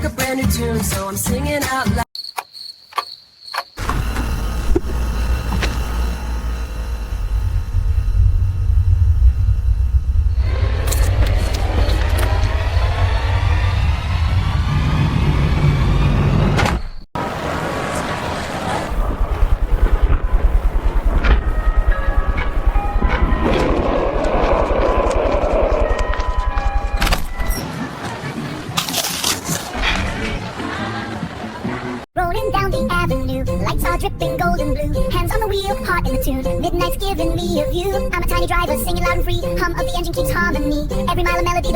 like a brand new tune, so I'm singing out loud. Rolling down the avenue, lights are dripping golden blue. Hands on the wheel, heart in the tune. Midnight's giving me a view. I'm a tiny driver singing loud and free. Hum of the engine keeps harmony. Every mile a melody.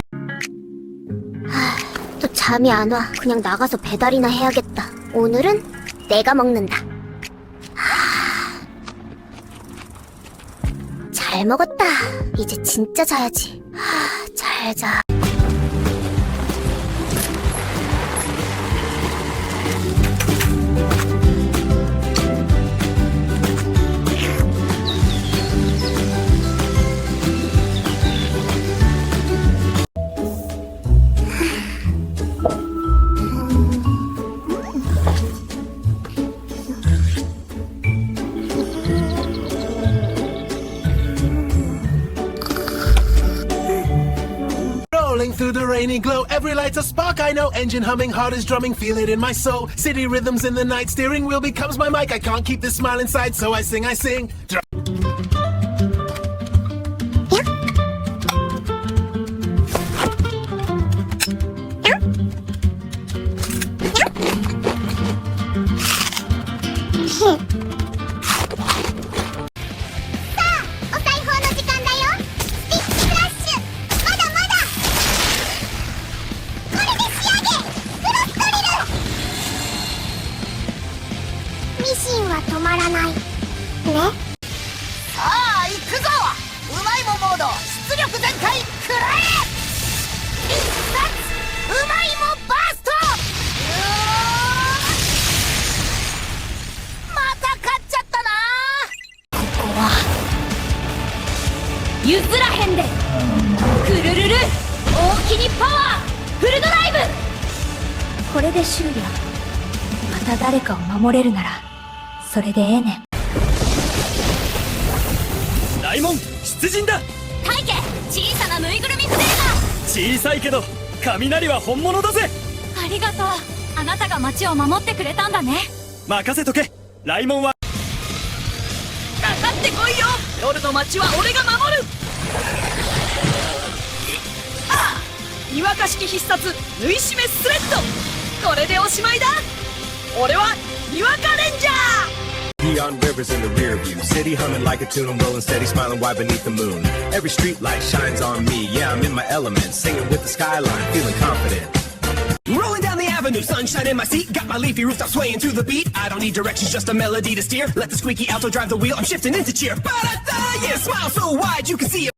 또 잠이 안 와. 그냥 나가서 배달이나 해야겠다. 오늘은 내가 먹는다. 잘 먹었다. 이제 진짜 자야지. 잘 자. Rolling through the rainy glow, every light's a spark, I know. Engine humming, heart is drumming, feel it in my soul. City rhythms in the night, steering wheel becomes my mic. I can't keep this smile inside, so I sing,止まらないね。さあ行くぞ。うまいもモード出力全開くらえ。必殺うまいもバースト。また勝っちゃったな。ここは譲らへんで。くるるる大きにパワーフルドライブ。これで終了。また誰かを守れるならそれでええねん。大門出陣だ。大家小さなぬいぐるみフレー小さいけど雷は本物だぜ。ザー。ありがとう。あなたが町を守ってくれたんだね。任せとけ。雷門はかかってこいよ。夜の町は俺が守る。湯沸かし器必殺縫い締めスレッド。これでおしまいだ。俺はにわかレンジャー。 Neon rivers in the rear view, city humming like a tune, I'm rolling steady, smiling wide beneath the moon. Every street light shines on me, yeah, I'm in my element, singing with the skyline, feeling confident. Rolling down the avenue, sunshine in my seat, got my leafy rooftop swaying to the beat. I don't need directions, just a melody to steer. Let the squeaky alto drive the wheel, I'm shifting into cheer. Ba-da-da, yeah, smile so wide you can see it.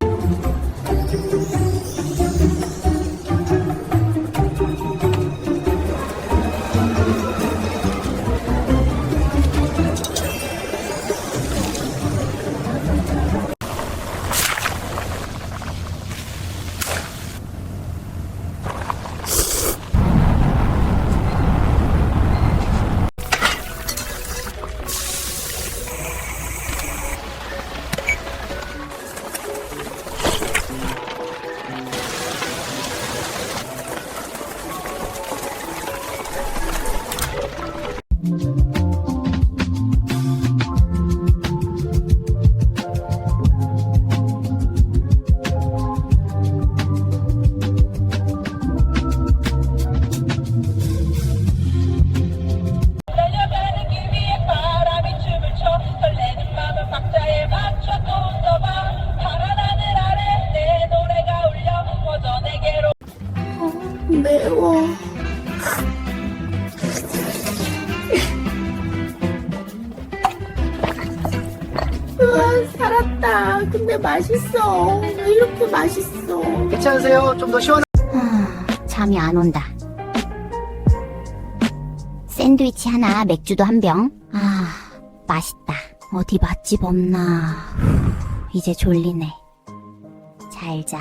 매워. 살았다. 근데 맛있어. 왜 이렇게 맛있어? 괜찮으세요? 좀 더 시원. 잠이 안 온다. 샌드위치 하나, 맥주도 한 병. 맛있다. 어디 맛집 없나. 이제 졸리네. 잘 자.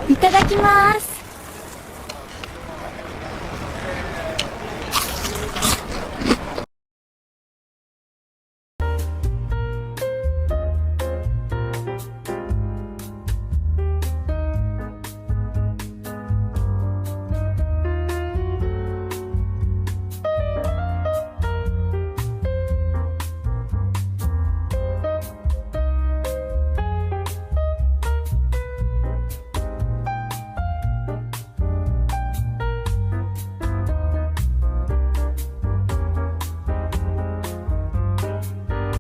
いただきます。